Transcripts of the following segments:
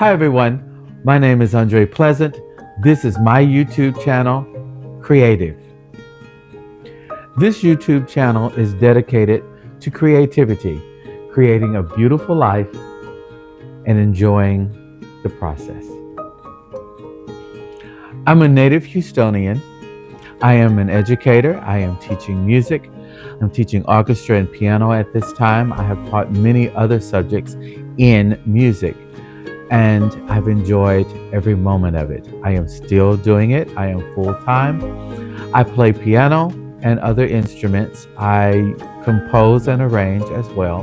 Hi everyone, my name is Andre Pleasant. This is my YouTube channel, Creative. This YouTube channel is dedicated to creativity, creating a beautiful life and enjoying the process. I'm a native Houstonian. I am an educator. I am teaching music. I'm teaching orchestra and piano at this time. I have taught many other subjects in music, and I've enjoyed every moment of it. I am still doing it. I am full-time. I play piano and other instruments. I compose and arrange as well.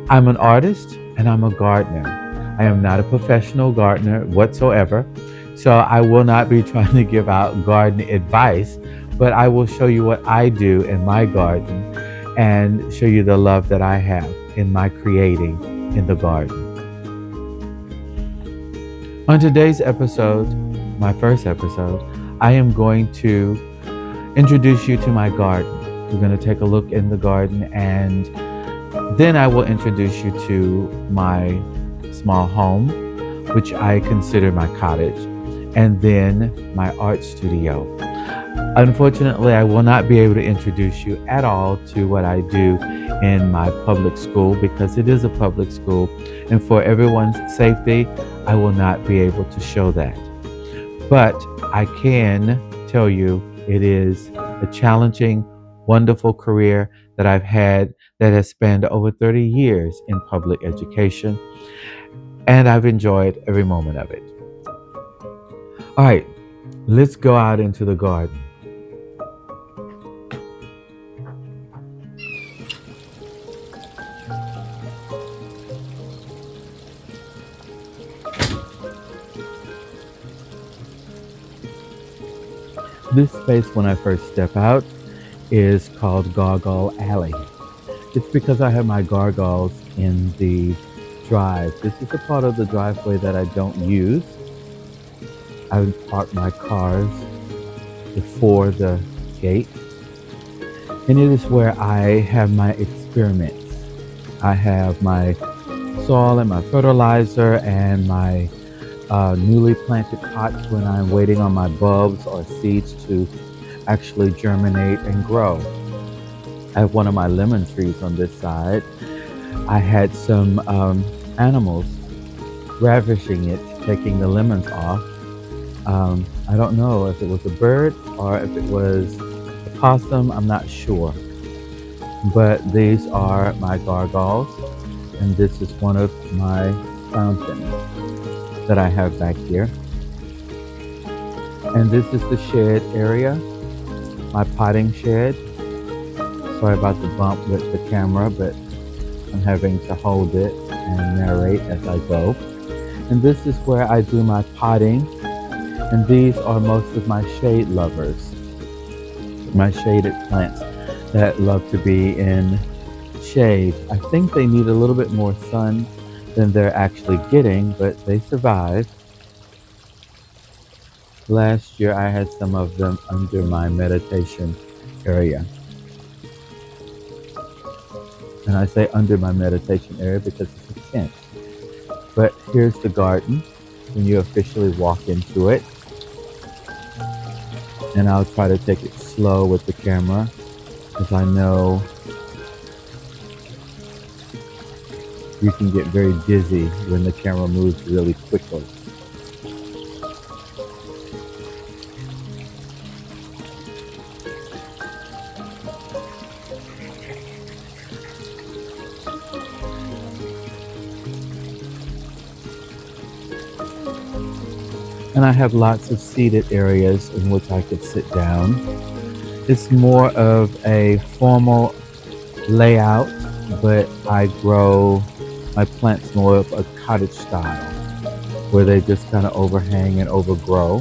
I'm an artist and I'm a gardener. I am not a professional gardener whatsoever, so I will not be trying to give out garden advice, but I will show you what I do in my garden and show you the love that I have in my creating in the garden. On today's episode, my first episode, I am going to introduce you to my garden. We're going to take a look in the garden, and then I will introduce you to my small home, which I consider my cottage, and then my art studio. Unfortunately, I will not be able to introduce you at all to what I do in my public school because it is a public school, and for everyone's safety, I will not be able to show that. But I can tell you it is a challenging, wonderful career that I've had that has spanned over 30 years in public education, and I've enjoyed every moment of it. All right, let's go out into the garden. This space, when I first step out, is called Gargoyle Alley. It's because I have my gargoyles in the drive. This is a part of the driveway that I don't use. I park my cars before the gate, and it is where I have my experiments. I have my soil and my fertilizer and my newly planted pots when I'm waiting on my bulbs or seeds to actually germinate and grow. I have one of my lemon trees on this side. I had some animals ravishing it, taking the lemons off. I don't know if it was a bird or if it was a possum, I'm not sure. But these are my gargoyles, and this is one of my fountains that I have back here. And this is the shed area, my potting shed. Sorry about the bump with the camera, but I'm having to hold it and narrate as I go. And this is where I do my potting. And these are most of my shade lovers, my shaded plants that love to be in shade. I think they need a little bit more sun than they're actually getting, but they survive. Last year I had some of them under my meditation area. And I say under my meditation area because it's a tent. But here's the garden when you officially walk into it. And I'll try to take it slow with the camera because I know you can get very dizzy when the camera moves really quickly. And I have lots of seated areas in which I could sit down. It's more of a formal layout, but I grow my plants more of a cottage style, where they just kind of overhang and overgrow.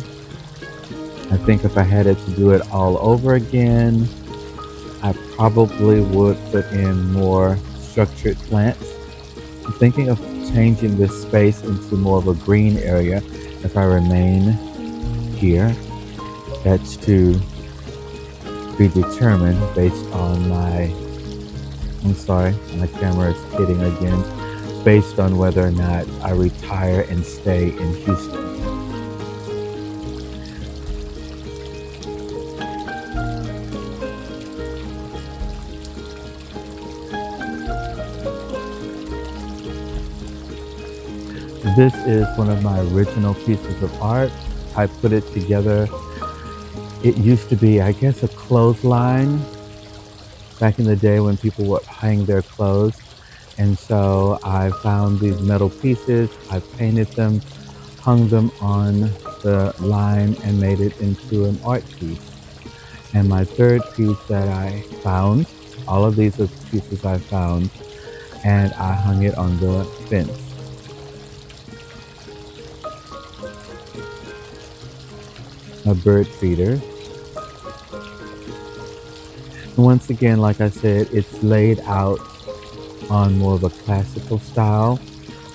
I think if I had it to do it all over again, I probably would put in more structured plants. I'm thinking of changing this space into more of a green area if I remain here. That's to be determined based on my, I'm sorry, my camera is hitting again. based on whether or not I retire and stay in Houston. This is one of my original pieces of art. I put it together. It used to be, I guess, a clothesline back in the day when people would hang their clothes. And so I found these metal pieces, I painted them, hung them on the line, and made it into an art piece. And my third piece that I found, all of these are pieces I found, and I hung it on the fence. A bird feeder. And once again, like I said, it's laid out on more of a classical style.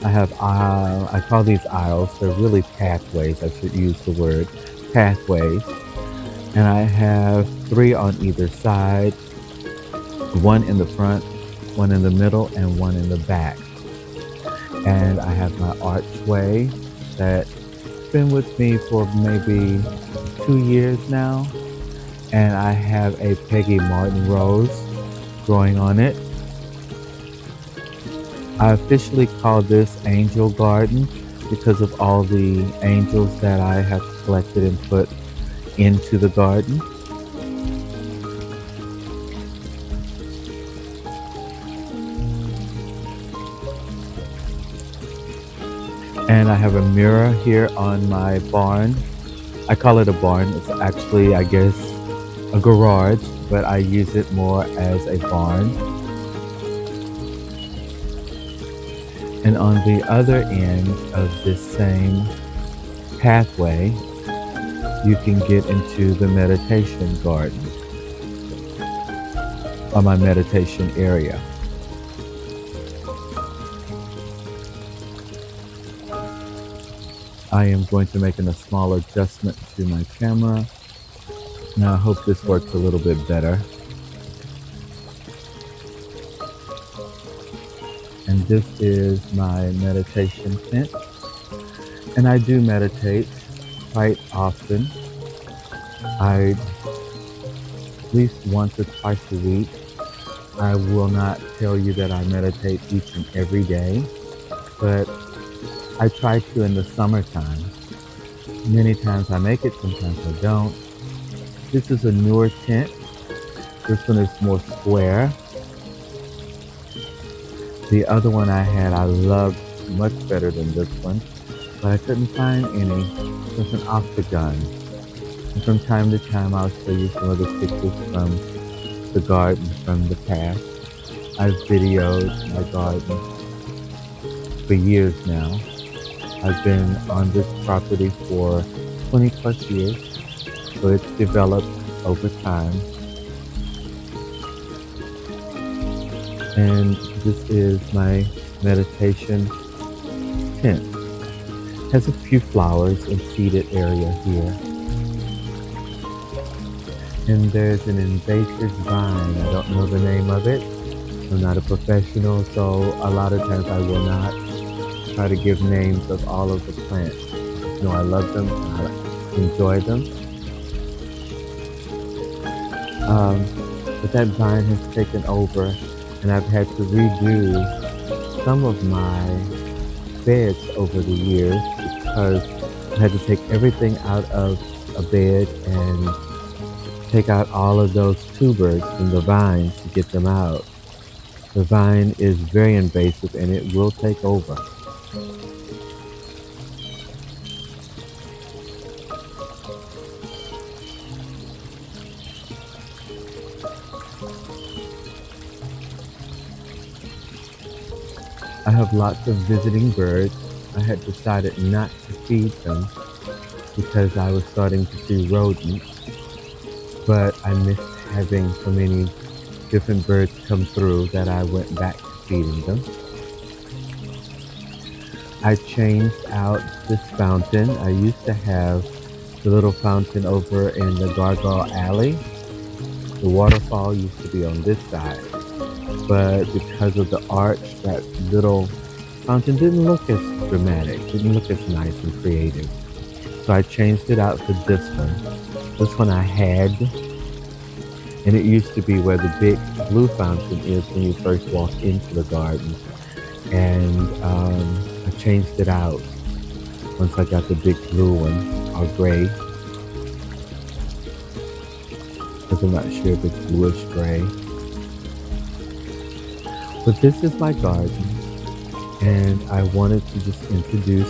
I call these aisles, they're really pathways, I should use the word pathways. And I have 3 on either side, 1 in the front, 1 in the middle, and 1 in the back. And I have my archway that's been with me for maybe 2 years now. And I have a Peggy Martin rose growing on it. I officially call this Angel Garden because of all the angels that I have collected and put into the garden. And I have a mirror here on my barn. I call it a barn. It's actually, I guess, a garage, but I use it more as a barn. And on the other end of this same pathway, you can get into the meditation garden, or my meditation area. I am going to make a small adjustment to my camera. Now I hope this works a little bit better. And this is my meditation tent. And I do meditate quite often. At least once or twice a week. I will not tell you that I meditate each and every day, but I try to in the summertime. Many times I make it, sometimes I don't. This is a newer tent. This one is more square. The other one I had, I loved much better than this one, but I couldn't find any. It was an octagon. And from time to time, I'll show you some of the pictures from the garden from the past. I've videoed my garden for years now. I've been on this property for 20 plus years, so it's developed over time. And this is my meditation tent. It has a few flowers and seated area here. And there's an invasive vine. I don't know the name of it. I'm not a professional, so a lot of times I will not try to give names of all of the plants. I just know I love them and I enjoy them. But that vine has taken over, and I've had to redo some of my beds over the years because I had to take everything out of a bed and take out all of those tubers from the vines to get them out. The vine is very invasive and it will take over. I have lots of visiting birds. I had decided not to feed them because I was starting to see rodents, but I missed having so many different birds come through that I went back to feeding them. I changed out this fountain. I used to have the little fountain over in the Gargoyle alley. The waterfall used to be on this side, but because of the arch, that little fountain didn't look as dramatic, didn't look as nice and creative. So I changed it out for this one. This one I had, and it used to be where the big blue fountain is when you first walk into the garden. And I changed it out once I got the big blue one, or gray, because I'm not sure if it's bluish gray. But this is my garden, and I wanted to just introduce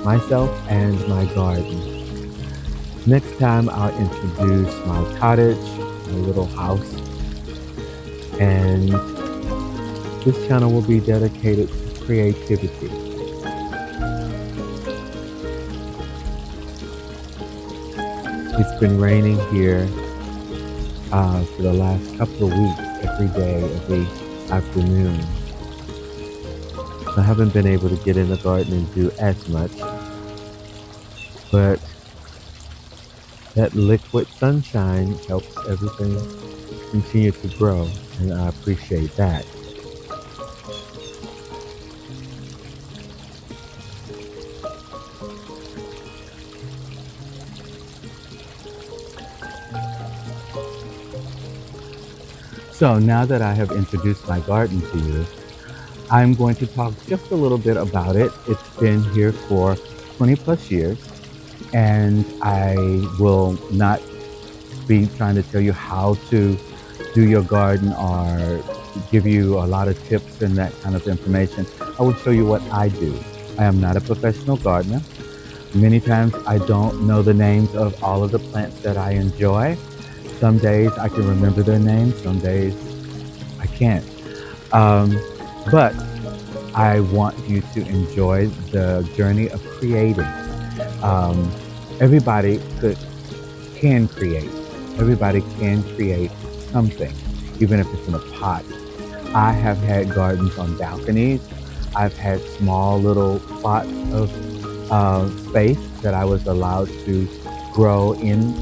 myself and my garden. Next time I'll introduce my cottage, my little house, and this channel will be dedicated to creativity. It's been raining here for the last couple of weeks, every day, every afternoon. I haven't been able to get in the garden and do as much, but that liquid sunshine helps everything continue to grow, and I appreciate that. So now that I have introduced my garden to you, I'm going to talk just a little bit about it. It's been here for 20 plus years, and I will not be trying to tell you how to do your garden or give you a lot of tips and that kind of information. I will show you what I do. I am not a professional gardener. Many times I don't know the names of all of the plants that I enjoy. Some days I can remember their names, some days I can't. But I want you to enjoy the journey of creating. Everybody can create. Everybody can create something, even if it's in a pot. I have had gardens on balconies. I've had small little plots of space that I was allowed to grow in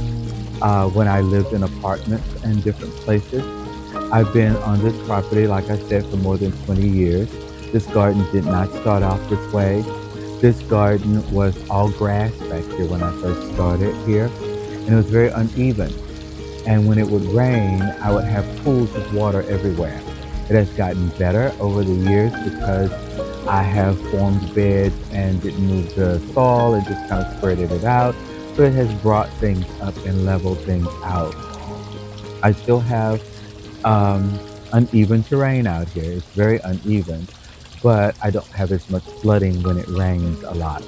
when I lived in apartments and different places. I've been on this property, like I said, for more than 20 years. This garden did not start off this way. This garden was all grass back here when I first started here, and it was very uneven. And when it would rain, I would have pools of water everywhere. It has gotten better over the years because I have formed beds and didn't move the soil and just kind of spreaded it out. So it has brought things up and leveled things out. I still have uneven terrain out here. It's very uneven, but I don't have as much flooding when it rains a lot.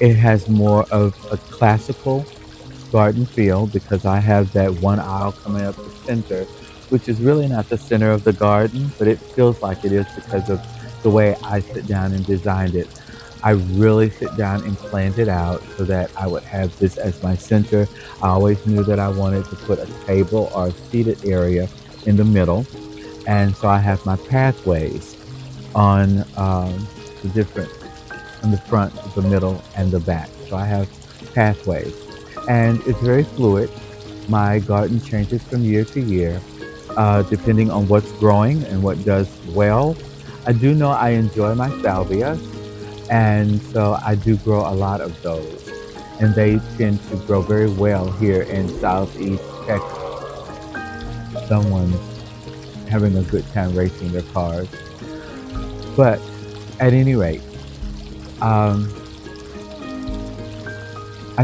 It has more of a classical garden feel because I have that one aisle coming up the center, which is really not the center of the garden, but it feels like it is because of the way I sit down and designed it. I really sit down and planned it out so that I would have this as my center. I always knew that I wanted to put a table or a seated area in the middle. And so I have my pathways on the different, on the front, the middle, and the back. So I have pathways. And it's very fluid. My garden changes from year to year, depending on what's growing and what does well. I do know I enjoy my salvias, and so I do grow a lot of those. And they tend to grow very well here in Southeast Texas. Someone's having a good time racing their cars. But at any rate, I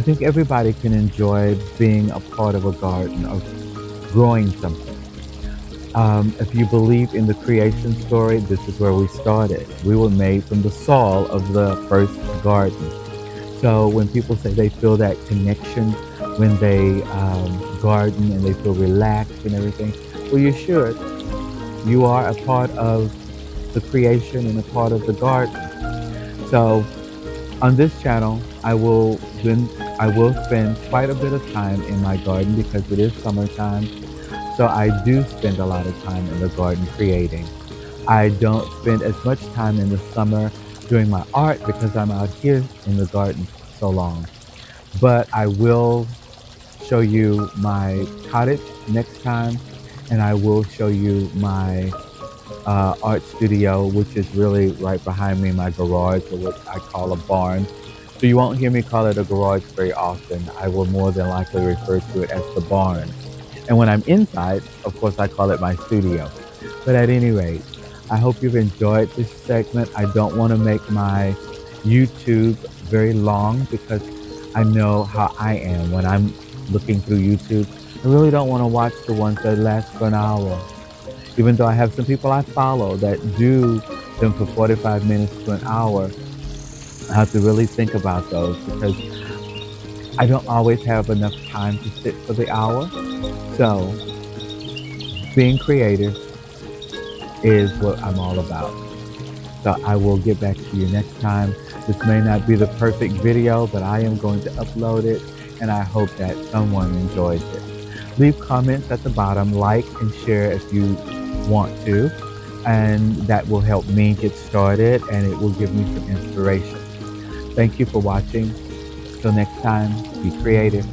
think everybody can enjoy being a part of a garden or growing something. If you believe in the creation story, this is where we started. We were made from the soil of the first garden. So when people say they feel that connection when they garden and they feel relaxed and everything, well, you should. You are a part of the creation and a part of the garden. So on this channel, I will spend quite a bit of time in my garden because it is summertime. So I do spend a lot of time in the garden creating. I don't spend as much time in the summer doing my art because I'm out here in the garden so long. But I will show you my cottage next time, and I will show you my art studio, which is really right behind me, my garage, or what I call a barn. So you won't hear me call it a garage very often. I will more than likely refer to it as the barn. And when I'm inside, of course, I call it my studio. But at any rate, I hope you've enjoyed this segment. I don't want to make my YouTube very long because I know how I am when I'm looking through YouTube. I really don't want to watch the ones that last for an hour. Even though I have some people I follow that do them for 45 minutes to an hour, I have to really think about those because I don't always have enough time to sit for the hour. So being creative is what I'm all about. So I will get back to you next time. This may not be the perfect video, but I am going to upload it, and I hope that someone enjoys it. Leave comments at the bottom, like and share if you want to, and that will help me get started, and it will give me some inspiration. Thank you for watching. Till next time, be creative.